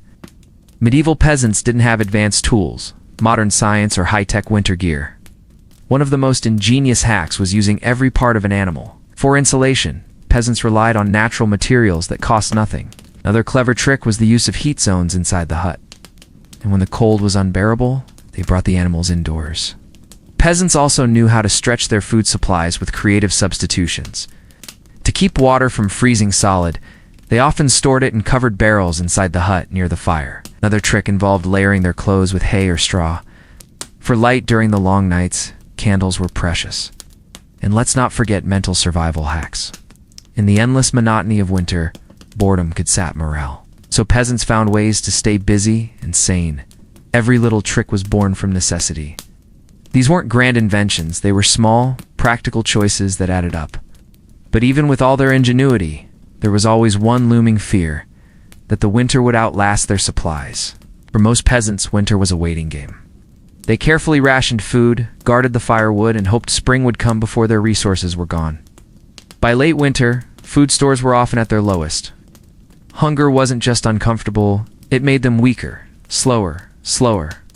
S2: Medieval peasants didn't have advanced tools, modern science, or high-tech winter gear. One of the most ingenious hacks was using every part of an animal. For insulation, peasants relied on natural materials that cost nothing. Another clever trick was the use of heat zones inside the hut. And when the cold was unbearable, they brought the animals indoors. Peasants also knew how to stretch their food supplies with creative substitutions. To keep water from freezing solid, they often stored it in covered barrels inside the hut near the fire. Another trick involved layering their clothes with hay or straw. For light during the long nights, candles were precious. And let's not forget mental survival hacks. In the endless monotony of winter, boredom could sap morale. So peasants found ways to stay busy and sane. Every little trick was born from necessity. These weren't grand inventions, they were small, practical choices that added up. But even with all their ingenuity, there was always one looming fear: that the winter would outlast their supplies. For most peasants, winter was a waiting game. They carefully rationed food, guarded the firewood, and hoped spring would come before their resources were gone. By late winter, food stores were often at their lowest. Hunger wasn't just uncomfortable, it made them weaker, slower,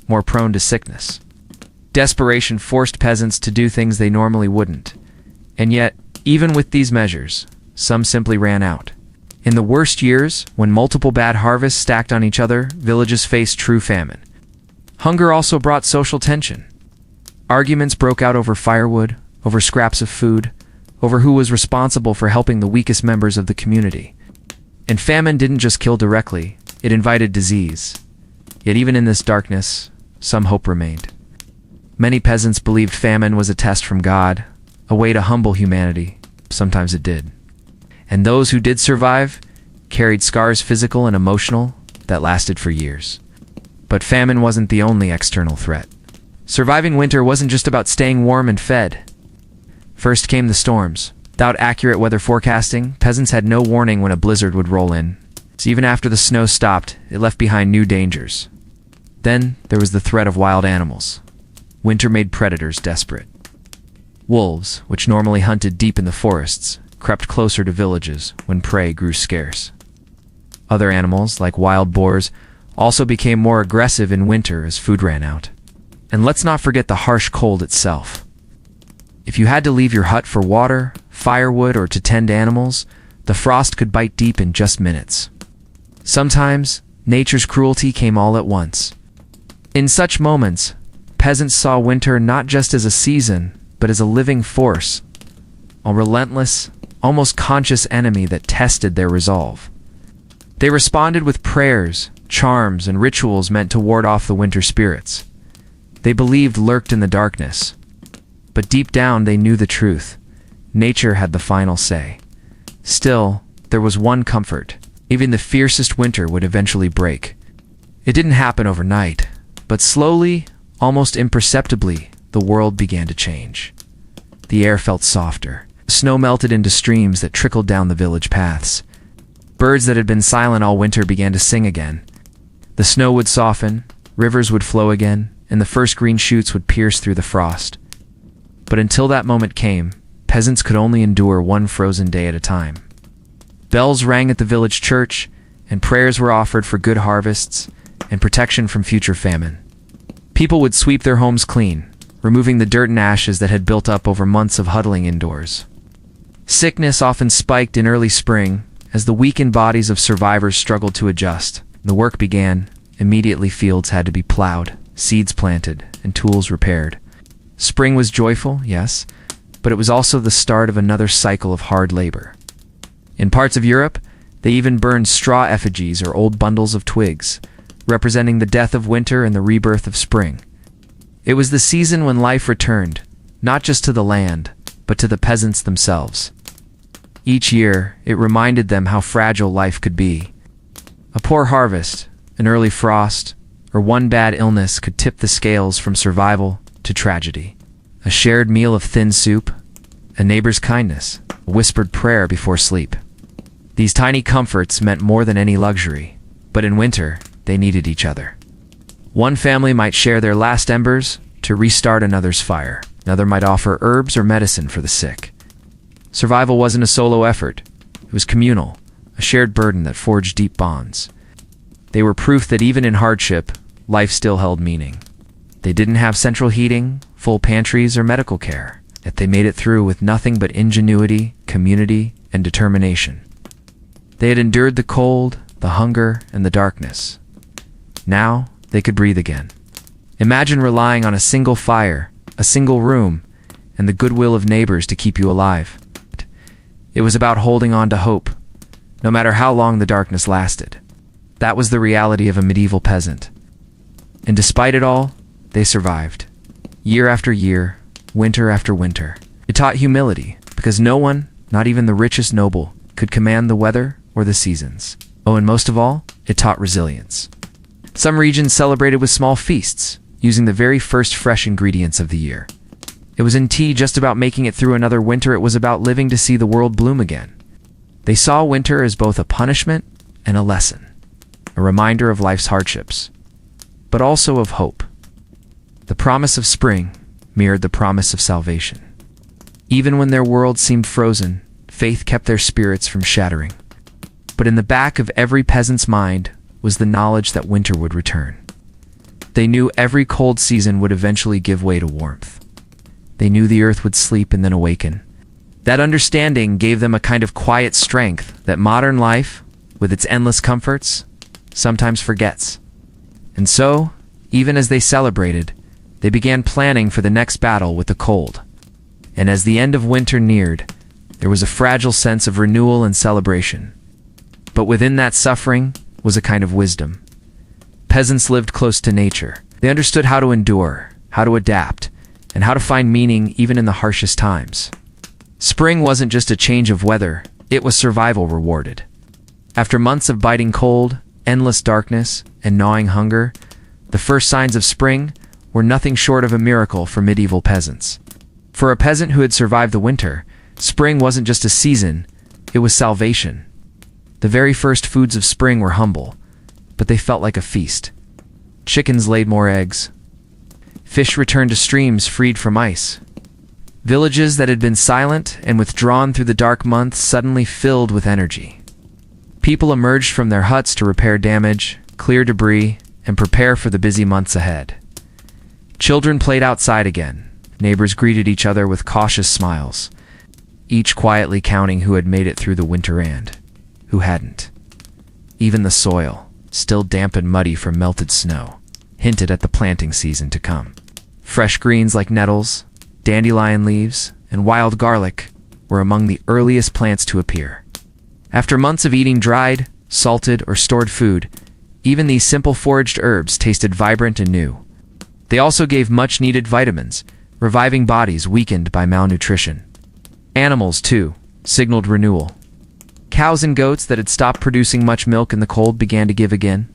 S2: more prone to sickness. Desperation forced peasants to do things they normally wouldn't. And yet, even with these measures, some simply ran out. In the worst years, when multiple bad harvests stacked on each other, villages faced true famine. Hunger also brought social tension. Arguments broke out over firewood, over scraps of food, over who was responsible for helping the weakest members of the community. And famine didn't just kill directly, it invited disease. Yet even in this darkness, some hope remained. Many peasants believed famine was a test from God, a way to humble humanity. Sometimes it did. And those who did survive carried scars, physical and emotional, that lasted for years. But famine wasn't the only external threat. Surviving winter wasn't just about staying warm and fed. First came the storms. Without accurate weather forecasting, peasants had no warning when a blizzard would roll in. So even after the snow stopped, it left behind new dangers. Then there was the threat of wild animals. Winter made predators desperate. Wolves, which normally hunted deep in the forests, crept closer to villages when prey grew scarce. Other animals, like wild boars, also became more aggressive in winter as food ran out. And let's not forget the harsh cold itself. If you had to leave your hut for water, firewood, or to tend animals, the frost could bite deep in just minutes. Sometimes, nature's cruelty came all at once. In such moments, peasants saw winter not just as a season, but as a living force, a relentless, almost conscious enemy that tested their resolve. They responded with prayers, charms, and rituals meant to ward off the winter spirits. They believed lurked in the darkness. But deep down they knew the truth. Nature had the final say. Still, there was one comfort. Even the fiercest winter would eventually break. It didn't happen overnight, but slowly, almost imperceptibly, the world began to change. The air felt softer. Snow melted into streams that trickled down the village paths. Birds that had been silent all winter began to sing again. The snow would soften, rivers would flow again, and the first green shoots would pierce through the frost. But until that moment came, peasants could only endure one frozen day at a time. Bells rang at the village church, and prayers were offered for good harvests and protection from future famine. People would sweep their homes clean, removing the dirt and ashes that had built up over months of huddling indoors. Sickness often spiked in early spring as the weakened bodies of survivors struggled to adjust. The work began. Immediately fields had to be plowed, seeds planted, and tools repaired. Spring was joyful, yes, but it was also the start of another cycle of hard labor. In parts of Europe, they even burned straw effigies or old bundles of twigs, representing the death of winter and the rebirth of spring. It was the season when life returned, not just to the land, but to the peasants themselves. Each year, it reminded them how fragile life could be. A poor harvest, an early frost, or one bad illness could tip the scales from survival to tragedy. A shared meal of thin soup, a neighbor's kindness, a whispered prayer before sleep. These tiny comforts meant more than any luxury, but in winter, they needed each other. One family might share their last embers to restart another's fire. Another might offer herbs or medicine for the sick. Survival wasn't a solo effort. It was communal, a shared burden that forged deep bonds. They were proof that even in hardship, life still held meaning. They didn't have central heating, full pantries, or medical care, yet they made it through with nothing but ingenuity, community, and determination. They had endured the cold, the hunger, and the darkness. Now, they could breathe again. Imagine relying on a single fire, a single room, and the goodwill of neighbors to keep you alive. It was about holding on to hope, no matter how long the darkness lasted. That was the reality of a medieval peasant. And despite it all, they survived. Year after year, winter after winter. It taught humility, because no one, not even the richest noble, could command the weather or the seasons. Oh, and most of all, it taught resilience. Some regions celebrated with small feasts, using the very first fresh ingredients of the year. It was in tea just about making it through another winter. It was about living to see the world bloom again. They saw winter as both a punishment and a lesson, a reminder of life's hardships, but also of hope. The promise of spring mirrored the promise of salvation. Even when their world seemed frozen, faith kept their spirits from shattering. But in the back of every peasant's mind was the knowledge that winter would return. They knew every cold season would eventually give way to warmth. They knew the earth would sleep and then awaken. That understanding gave them a kind of quiet strength that modern life, with its endless comforts, sometimes forgets. And so, even as they celebrated, they began planning for the next battle with the cold. And as the end of winter neared, there was a fragile sense of renewal and celebration. But within that suffering was a kind of wisdom. Peasants lived close to nature. They understood how to endure, how to adapt, and how to find meaning even in the harshest times. Spring wasn't just a change of weather, it was survival rewarded. After months of biting cold, endless darkness, and gnawing hunger, the first signs of spring were nothing short of a miracle for medieval peasants. For a peasant who had survived the winter, spring wasn't just a season, it was salvation. The very first foods of spring were humble, but they felt like a feast. Chickens laid more eggs. Fish returned to streams freed from ice. Villages that had been silent and withdrawn through the dark months suddenly filled with energy. People emerged from their huts to repair damage, clear debris, and prepare for the busy months ahead. Children played outside again. Neighbors greeted each other with cautious smiles, each quietly counting who had made it through the winter and who hadn't. Even the soil, still damp and muddy from melted snow, hinted at the planting season to come. Fresh greens like nettles, dandelion leaves, and wild garlic were among the earliest plants to appear. After months of eating dried, salted, or stored food, even these simple foraged herbs tasted vibrant and new. They also gave much-needed vitamins, reviving bodies weakened by malnutrition. Animals, too, signaled renewal. Cows and goats that had stopped producing much milk in the cold began to give again.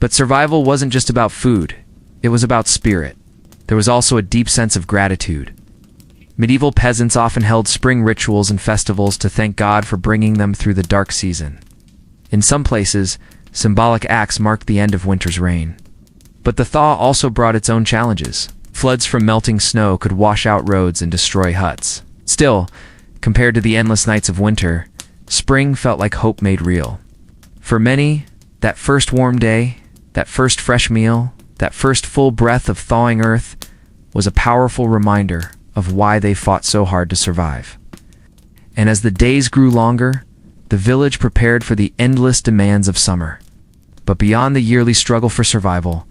S2: But survival wasn't just about food, it was about spirit. There was also a deep sense of gratitude. Medieval peasants often held spring rituals and festivals to thank God for bringing them through the dark season. In some places, symbolic acts marked the end of winter's reign. But the thaw also brought its own challenges. Floods from melting snow could wash out roads and destroy huts. Still, compared to the endless nights of winter, spring felt like hope made real. For many, that first warm day, that first fresh meal, that first full breath of thawing earth was a powerful reminder of why they fought so hard to survive. And as the days grew longer, the village prepared for the endless demands of summer. But beyond the yearly struggle for survival,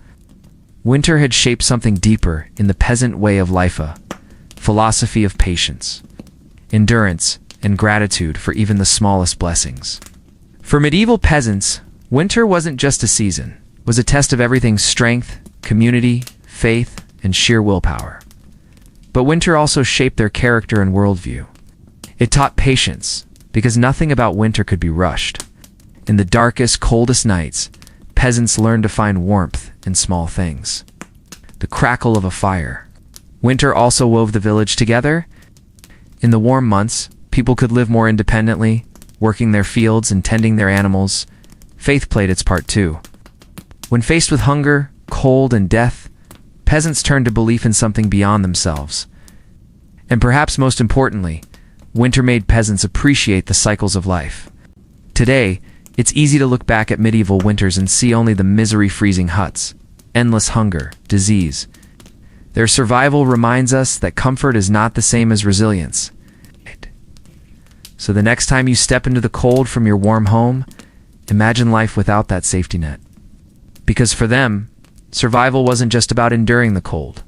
S2: winter had shaped something deeper in the peasant way of life, a philosophy of patience, endurance, and gratitude for even the smallest blessings. For medieval peasants, winter wasn't just a season, it was a test of everything's strength, community, faith, and sheer willpower. But winter also shaped their character and worldview. It taught patience, because nothing about winter could be rushed. In the darkest, coldest nights, peasants learned to find warmth in small things. The crackle of a fire. Winter also wove the village together. In the warm months, people could live more independently, working their fields and tending their animals. Faith played its part too. When faced with hunger, cold, and death, peasants turned to belief in something beyond themselves. And perhaps most importantly, winter made peasants appreciate the cycles of life. Today, it's easy to look back at medieval winters and see only the misery-freezing huts, endless hunger, disease. Their survival reminds us that comfort is not the same as resilience. So the next time you step into the cold from your warm home, imagine life without that safety net. Because for them, survival wasn't just about enduring the cold.